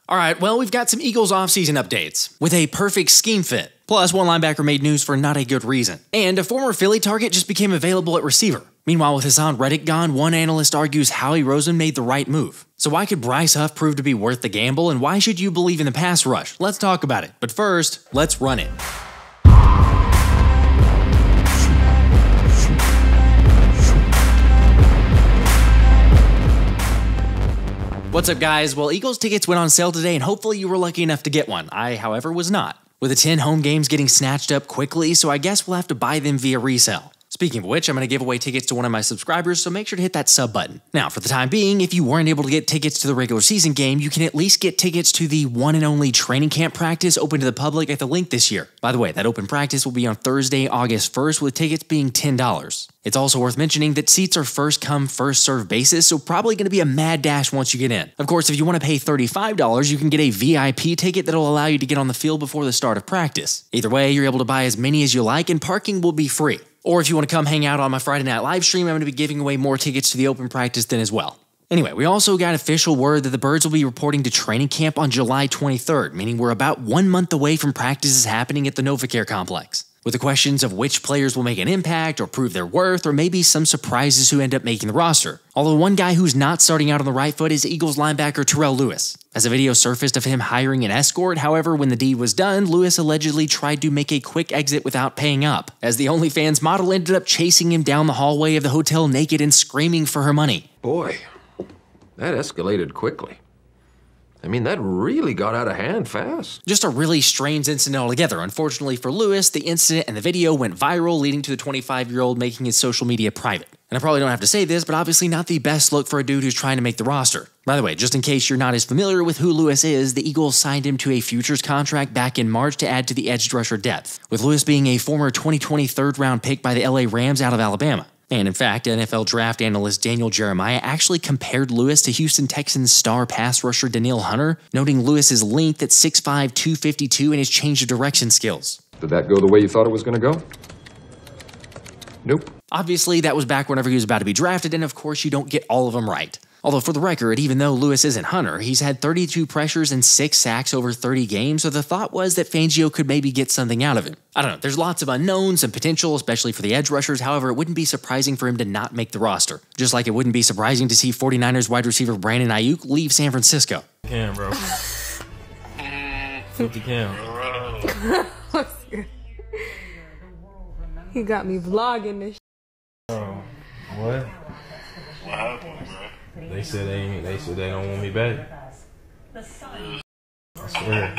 Alright, well, we've got some Eagles offseason updates, with a perfect scheme fit. Plus, one linebacker made news for not a good reason. And a former Philly target just became available at receiver. Meanwhile, with Haason Reddick gone, one analyst argues Howie Roseman made the right move. So why could Bryce Huff prove to be worth the gamble, and why should you believe in the pass rush? Let's talk about it. But first, let's run it. What's up, guys? Well, Eagles tickets went on sale today, and hopefully you were lucky enough to get one. I, however, was not. With the 10 home games getting snatched up quickly, so I guess we'll have to buy them via resale. Speaking of which, I'm going to give away tickets to one of my subscribers, so make sure to hit that sub button. Now, for the time being, if you weren't able to get tickets to the regular season game, you can at least get tickets to the one and only training camp practice open to the public at the link this year. By the way, that open practice will be on Thursday, August 1st, with tickets being $10. It's also worth mentioning that seats are first come, first served basis, so probably going to be a mad dash once you get in. Of course, if you want to pay $35, you can get a VIP ticket that'll allow you to get on the field before the start of practice. Either way, you're able to buy as many as you like, and parking will be free. Or if you want to come hang out on my Friday night live stream, I'm going to be giving away more tickets to the open practice then as well. Anyway, we also got official word that the Birds will be reporting to training camp on July 23rd, meaning we're about 1 month away from practices happening at the NovaCare complex. With the questions of which players will make an impact or prove their worth, or maybe some surprises who end up making the roster. Although one guy who's not starting out on the right foot is Eagles linebacker Terrell Lewis. As a video surfaced of him hiring an escort, however, when the deed was done, Lewis allegedly tried to make a quick exit without paying up, as the OnlyFans model ended up chasing him down the hallway of the hotel naked and screaming for her money. Boy, that escalated quickly. I mean, that really got out of hand fast. Just a really strange incident altogether. Unfortunately for Lewis, the incident and the video went viral, leading to the 25-year-old making his social media private. And I probably don't have to say this, but obviously not the best look for a dude who's trying to make the roster. By the way, just in case you're not as familiar with who Lewis is, the Eagles signed him to a futures contract back in March to add to the edge rusher depth, with Lewis being a former 2020 third-round pick by the LA Rams out of Alabama. And in fact, NFL draft analyst Daniel Jeremiah actually compared Lewis to Houston Texans star pass rusher Danielle Hunter, noting Lewis's length at 6'5", 252 and his change of direction skills. Did that go the way you thought it was going to go? Nope. Obviously, that was back whenever he was about to be drafted, and of course you don't get all of them right. Although for the record, even though Lewis isn't Hunter, he's had 32 pressures and 6 sacks over 30 games, so the thought was that Fangio could maybe get something out of him. I don't know, there's lots of unknowns and potential, especially for the edge rushers. However, it wouldn't be surprising for him to not make the roster. Just like it wouldn't be surprising to see 49ers wide receiver Brandon Aiyuk leave San Francisco. Cam, bro. Filthy Cam. He got me vlogging this. What? What happened, bro? They said they don't want me back. I swear.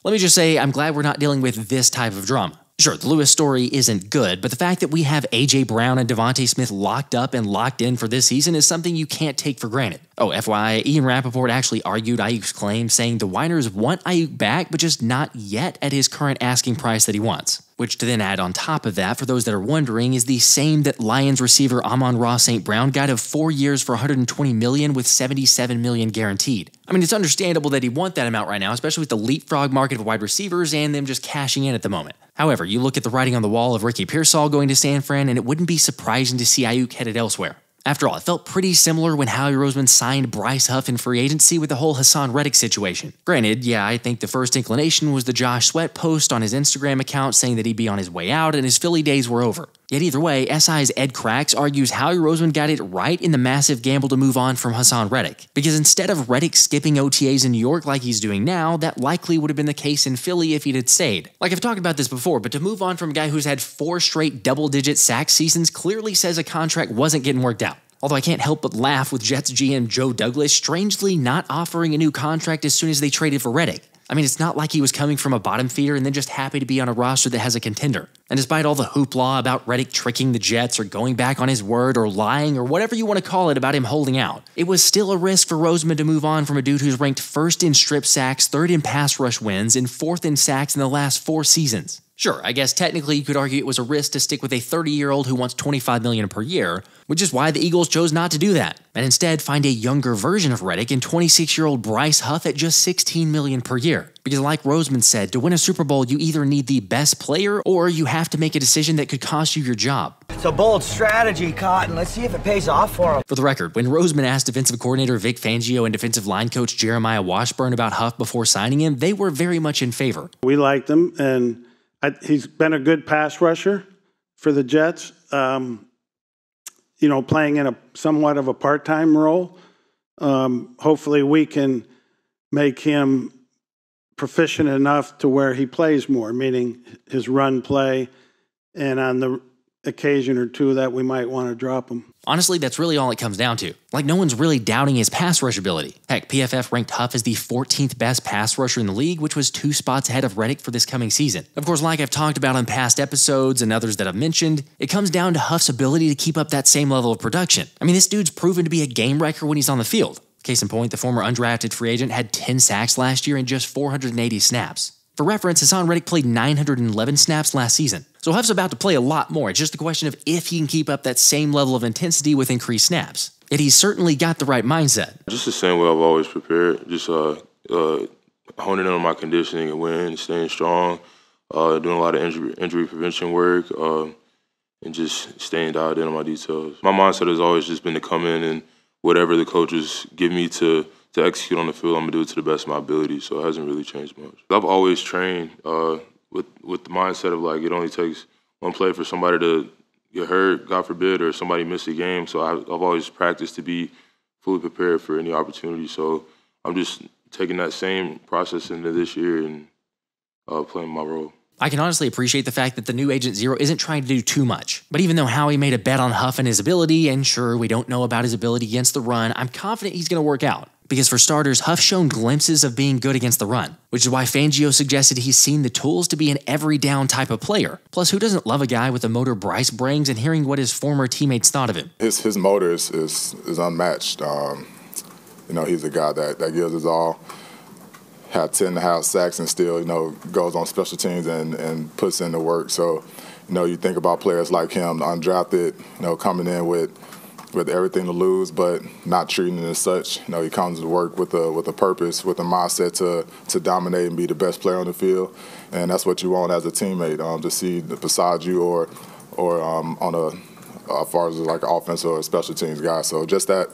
Let me just say, I'm glad we're not dealing with this type of drama. Sure, the Lewis story isn't good, but the fact that we have A.J. Brown and Avonte Smith locked up and locked in for this season is something you can't take for granted. Oh, FYI, Ian Rappaport actually argued Ayuk's claim, saying the Niners want Aiyuk back, but just not yet at his current asking price that he wants. Which, to then add on top of that, for those that are wondering, is the same that Lions receiver Amon-Ra St. Brown got of 4 years for $120 million with $77 million guaranteed. I mean, it's understandable that he'd want that amount right now, especially with the leapfrog market of wide receivers and them just cashing in at the moment. However, you look at the writing on the wall of Ricky Pearsall going to San Fran, and it wouldn't be surprising to see Aiyuk headed elsewhere. After all, it felt pretty similar when Howie Roseman signed Bryce Huff in free agency with the whole Haason Reddick situation. Granted, yeah, I think the first inclination was the Josh Sweat post on his Instagram account saying that he'd be on his way out and his Philly days were over. Yet either way, SI's Ed Cracks argues Howie Roseman got it right in the massive gamble to move on from Haason Reddick. Because instead of Reddick skipping OTAs in New York like he's doing now, that likely would have been the case in Philly if he'd had stayed. Like I've talked about this before, but to move on from a guy who's had 4 straight double-digit sack seasons clearly says a contract wasn't getting worked out. Although I can't help but laugh with Jets GM Joe Douglas strangely not offering a new contract as soon as they traded for Reddick. I mean, it's not like he was coming from a bottom feeder and then just happy to be on a roster that has a contender. And despite all the hoopla about Reddick tricking the Jets or going back on his word or lying or whatever you want to call it about him holding out, it was still a risk for Roseman to move on from a dude who's ranked 1st in strip sacks, 3rd in pass rush wins, and 4th in sacks in the last 4 seasons. Sure, I guess technically you could argue it was a risk to stick with a 30-year-old who wants $25 million per year, which is why the Eagles chose not to do that, and instead find a younger version of Reddick in 26-year-old Bryce Huff at just $16 million per year. Because like Roseman said, to win a Super Bowl, you either need the best player or you have to make a decision that could cost you your job. It's a bold strategy, Cotton. Let's see if it pays off for him. For the record, when Roseman asked defensive coordinator Vic Fangio and defensive line coach Jeremiah Washburn about Huff before signing him, they were very much in favor. We liked him, and he's been a good pass rusher for the Jets, you know, playing in a somewhat of a part-time role. Hopefully we can make him proficient enough to where he plays more, meaning his run play, and on the occasion or two that we might want to drop him. Honestly, that's really all it comes down to. Like, no one's really doubting his pass rush ability. Heck, PFF ranked Huff as the 14th best pass rusher in the league, which was 2 spots ahead of Reddick for this coming season. Of course, like I've talked about on past episodes and others that I've mentioned, it comes down to Huff's ability to keep up that same level of production. I mean, this dude's proven to be a game wrecker when he's on the field. Case in point, the former undrafted free agent had 10 sacks last year in just 480 snaps. For reference, Haason Reddick played 911 snaps last season. So Huff's about to play a lot more. It's just a question of if he can keep up that same level of intensity with increased snaps. Yet he's certainly got the right mindset. Just the same way I've always prepared. Just honing in on my conditioning and winning, staying strong, doing a lot of injury prevention work, and just staying dialed in on my details. My mindset has always just been to come in and whatever the coaches give me to execute on the field, I'm going to do it to the best of my ability, so it hasn't really changed much. I've always trained with the mindset of, like, it only takes one play for somebody to get hurt, God forbid, or somebody miss a game, so I've always practiced to be fully prepared for any opportunity, so I'm just taking that same process into this year and playing my role. I can honestly appreciate the fact that the new Agent Zero isn't trying to do too much. But even though Howie made a bet on Huff and his ability, and sure, we don't know about his ability against the run, I'm confident he's going to work out. Because for starters, Huff's shown glimpses of being good against the run, which is why Fangio suggested he's seen the tools to be an every down type of player. Plus, who doesn't love a guy with the motor Bryce brings and hearing what his former teammates thought of him? His motor is unmatched. You know, he's a guy that gives his all. Had 10.5 sacks and still, you know, goes on special teams and puts in the work. So, you know, you think about players like him, undrafted, you know, coming in with everything to lose, but not treating it as such. You know, he comes to work with a purpose, with a mindset to dominate and be the best player on the field, and that's what you want as a teammate, to see beside you or on as far as like an offensive or special teams guy. So just that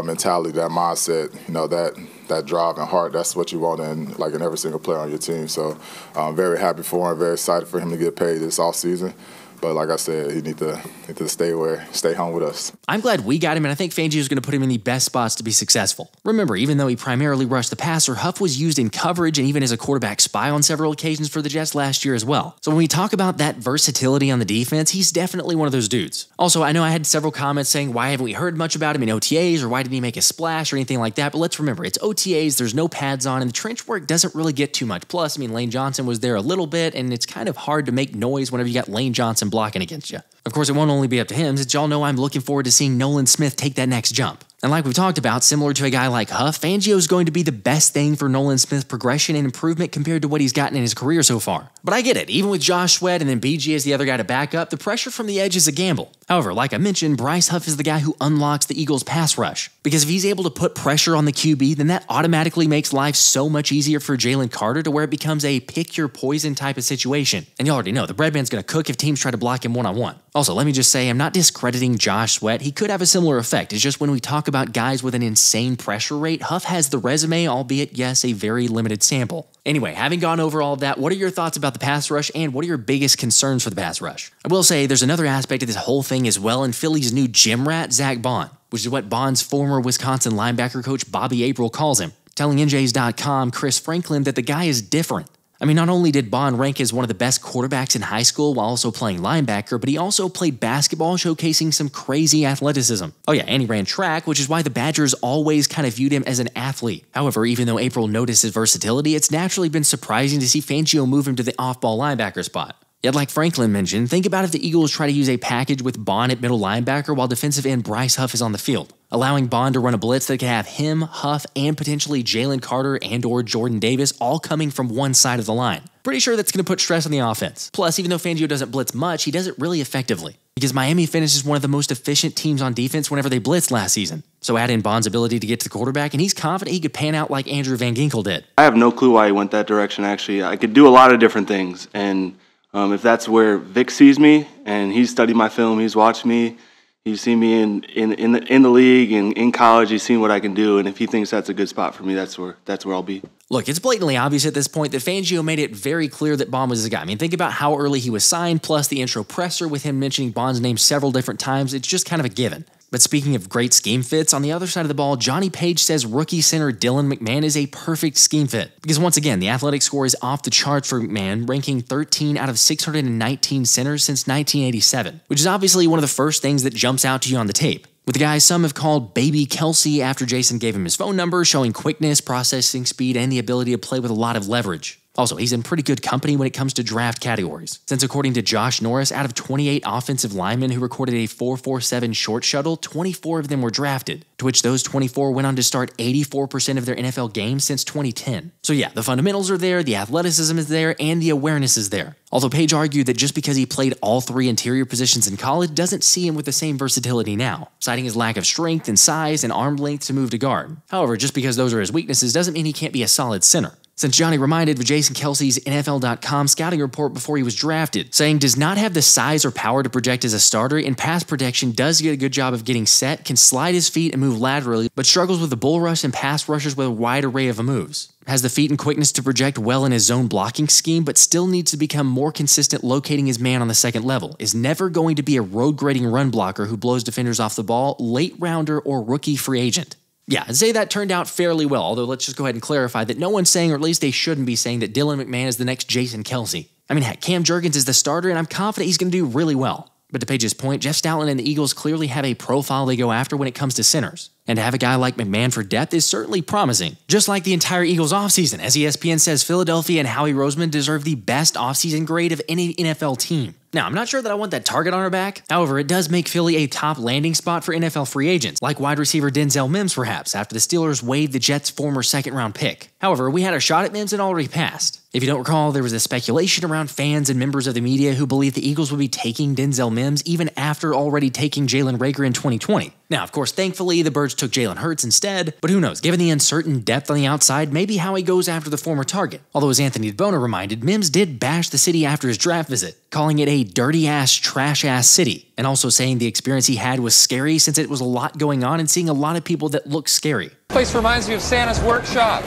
mentality, that mindset, you know, that drive and heart, that's what you want in every single player on your team. So I'm very happy for him, very excited for him to get paid this offseason. But like I said, he need to stay home with us. I'm glad we got him, and I think Fangio is going to put him in the best spots to be successful. Remember, even though he primarily rushed the passer, Huff was used in coverage and even as a quarterback spy on several occasions for the Jets last year as well. So when we talk about that versatility on the defense, he's definitely one of those dudes. Also, I know I had several comments saying, why haven't we heard much about him in OTAs, or why didn't he make a splash or anything like that? But let's remember, it's OTAs, there's no pads on, and the trench work doesn't really get too much. Plus, I mean, Lane Johnson was there a little bit, and it's kind of hard to make noise whenever you got Lane Johnson blocking against you. Of course, it won't only be up to him, since y'all know I'm looking forward to seeing Nolan Smith take that next jump. And like we've talked about, similar to a guy like Huff, Fangio is going to be the best thing for Nolan Smith's progression and improvement compared to what he's gotten in his career so far. But I get it, even with Josh Sweat and then BG as the other guy to back up, the pressure from the edge is a gamble. However, like I mentioned, Bryce Huff is the guy who unlocks the Eagles' pass rush. Because if he's able to put pressure on the QB, then that automatically makes life so much easier for Jalen Carter to where it becomes a pick-your-poison type of situation. And you already know, the breadman's going to cook if teams try to block him one-on-one. Also, let me just say, I'm not discrediting Josh Sweat. He could have a similar effect. It's just when we talk about guys with an insane pressure rate, Huff has the resume, albeit, yes, a very limited sample. Anyway, having gone over all of that, what are your thoughts about the pass rush, and what are your biggest concerns for the pass rush? I will say, there's another aspect of this whole thing as well in Philly's new gym rat, Zack Baun, which is what Baun's former Wisconsin linebacker coach Bobby April calls him, telling NJs.com Chris Franklin that the guy is different. I mean, not only did Baun rank as one of the best quarterbacks in high school while also playing linebacker, but he also played basketball, showcasing some crazy athleticism. Oh yeah, and he ran track, which is why the Badgers always kind of viewed him as an athlete. However, even though April noticed his versatility, it's naturally been surprising to see Fangio move him to the off-ball linebacker spot. Yet like Franklin mentioned, think about if the Eagles try to use a package with Baun at middle linebacker while defensive end Bryce Huff is on the field, allowing Baun to run a blitz that could have him, Huff, and potentially Jalen Carter and or Jordan Davis all coming from one side of the line. Pretty sure that's going to put stress on the offense. Plus, even though Fangio doesn't blitz much, he does it really effectively. Because Miami finishes one of the most efficient teams on defense whenever they blitzed last season. So add in Baun's ability to get to the quarterback, and he's confident he could pan out like Andrew Van Ginkel did. I have no clue why he went that direction, actually. I could do a lot of different things, and If that's where Vic sees me and he's studied my film, he's watched me, he's seen me in the league and in college, he's seen what I can do, and if he thinks that's a good spot for me, that's where I'll be. Look, it's blatantly obvious at this point that Fangio made it very clear that Baun was his guy. I mean, think about how early he was signed, plus the intro presser with him mentioning Baun's name several different times. It's just kind of a given. But speaking of great scheme fits, on the other side of the ball, Johnny Page says rookie center Dylan McMahon is a perfect scheme fit. Because once again, the athletic score is off the charts for McMahon, ranking 13 out of 619 centers since 1987, which is obviously one of the first things that jumps out to you on the tape. With the guy some have called Baby Kelsey after Jason gave him his phone number, showing quickness, processing speed, and the ability to play with a lot of leverage. Also, he's in pretty good company when it comes to draft categories, since according to Josh Norris, out of 28 offensive linemen who recorded a 4.47 short shuttle, 24 of them were drafted, to which those 24 went on to start 84% of their NFL games since 2010. So yeah, the fundamentals are there, the athleticism is there, and the awareness is there. Although Page argued that just because he played all three interior positions in college doesn't see him with the same versatility now, citing his lack of strength and size and arm length to move to guard. However, just because those are his weaknesses doesn't mean he can't be a solid center. Since Johnny reminded of Jason Kelsey's NFL.com scouting report before he was drafted, saying does not have the size or power to project as a starter, in pass protection does get a good job of getting set, can slide his feet and move laterally, but struggles with the bull rush and pass rushers with a wide array of moves. Has the feet and quickness to project well in his zone blocking scheme, but still needs to become more consistent locating his man on the second level. Is never going to be a road grading run blocker who blows defenders off the ball, late rounder, or rookie free agent. Yeah, I'd say that turned out fairly well, although let's just go ahead and clarify that no one's saying, or at least they shouldn't be saying, that Dylan McMahon is the next Jason Kelsey. I mean, heck, Cam Jurgens is the starter, and I'm confident he's going to do really well. But to Page's point, Jeff Stoutland and the Eagles clearly have a profile they go after when it comes to centers. And to have a guy like McMahon for depth is certainly promising. Just like the entire Eagles offseason, as ESPN says Philadelphia and Howie Roseman deserve the best offseason grade of any NFL team. Now, I'm not sure that I want that target on our back. However, it does make Philly a top landing spot for NFL free agents, like wide receiver Denzel Mims perhaps, after the Steelers waived the Jets' former second-round pick. However, we had a shot at Mims and already passed. If you don't recall, there was a speculation around fans and members of the media who believed the Eagles would be taking Denzel Mims even after already taking Jalen Reagor in 2020. Now, of course, thankfully, the Birds took Jalen Hurts instead, but who knows, given the uncertain depth on the outside, maybe Howie goes after the former target. Although, as Anthony DeBona reminded, Mims did bash the city after his draft visit, calling it a dirty-ass, trash-ass city, and also saying the experience he had was scary since it was a lot going on and seeing a lot of people that looked scary. This place reminds me of Santa's workshop.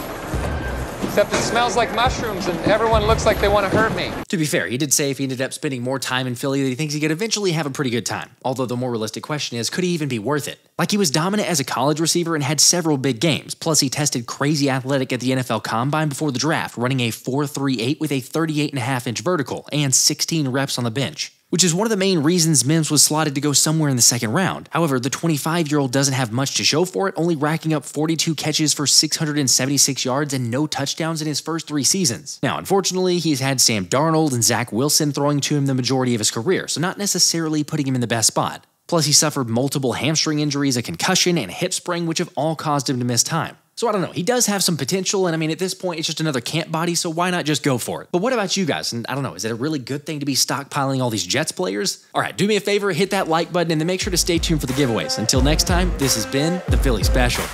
Except it smells like mushrooms and everyone looks like they want to hurt me. To be fair, he did say if he ended up spending more time in Philly that he thinks he could eventually have a pretty good time. Although the more realistic question is, could he even be worth it? Like, he was dominant as a college receiver and had several big games. Plus, he tested crazy athletic at the NFL Combine before the draft, running a 4.38 with a 38.5-inch vertical and 16 reps on the bench, which is one of the main reasons Mims was slotted to go somewhere in the second round. However, the 25-year-old doesn't have much to show for it, only racking up 42 catches for 676 yards and no touchdowns in his first 3 seasons. Now, unfortunately, he's had Sam Darnold and Zach Wilson throwing to him the majority of his career, so not necessarily putting him in the best spot. Plus, he suffered multiple hamstring injuries, a concussion, and a hip sprain, which have all caused him to miss time. So I don't know, he does have some potential, and I mean, at this point, it's just another camp body, so why not just go for it? But what about you guys? And I don't know, is it a really good thing to be stockpiling all these Jets players? All right, do me a favor, hit that like button, and then make sure to stay tuned for the giveaways. Until next time, this has been the Philly Special.